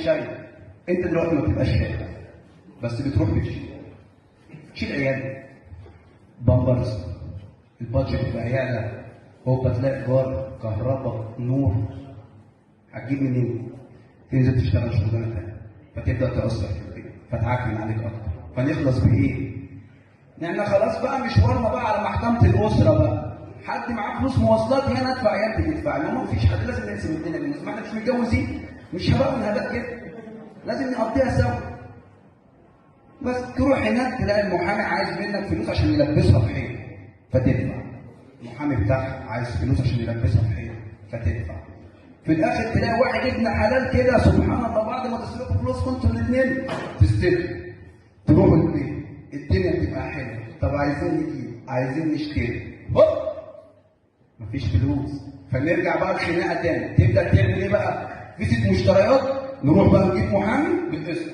شايل. انت دلوقتي ما بتبقاش شايل بس بتروح تشيل عيال بامبرز، البادجت بقى يعلى، هوبا تلاقي ايجار كهرباء نور، هتجيب منين؟ تنزل تشتغل شغلانه ثانيه فتبدا تاثر في البيت فتعكن عليك اكتر. فنخلص بايه؟ احنا خلاص بقى مشوارنا بقى على محكمه الاسره بقى. حد معاه فلوس مواصلات هنا ادفع عيالتي تدفع، انما مفيش حد، لازم نقسم الدنيا بالنسبه، ما احنا مش متجوزين، مش هبقى من هباء كده، لازم نقضيها سوا. بس تروح هناك تلاقي المحامي عايز منك فلوس عشان يلبسها في حيط فتدفع، المحامي بتاعها عايز فلوس عشان يلبسها في حيط فتدفع. في الاخر تلاقي واحد ابن حلال كده سبحان الله بعد ما تصرفوا فلوسكم انتوا الاثنين تستلفوا تروحوا البيت، الدنيا بتبقى حلوه. طب عايزين نجيب، عايزين نشتري، هوب مفيش فلوس. فنرجع بقى الخناقه تاني. تبدا تعمل ايه بقى؟ فيزة مشتريات، نروح بقى نجيب محامي بالقسط،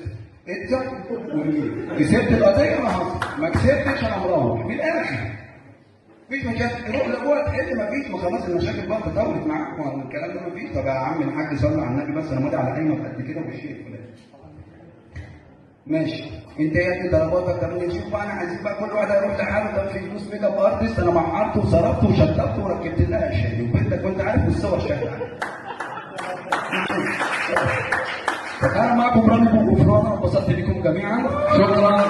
ادفع ونجيب. كسبت القضيه انا هصرف، ما كسبتش انا مروح. من الاخر مفيش مشاكل، تروح لابوها تحل، مفيش، ما خلاص المشاكل بقى تطورت معاك والكلام ده مفيش. طب يا عم الحاج صلي على النبي بس انا ماضي على قايمه قد كده والشيء الفلاني. ماشي، انت يا ابني ضرباتك. طب نشوف بقى، انا عايزين بقى كل واحد يروح لحاله. طب في فلوس ميك اب ارتست انا محرت وصرفت وشطبت وركبت لها الشاي وبنتك وانت عارف والصور شغاله. فكان معكم رامي ابو غفران وانبسطت بكم جميعا، شكرا.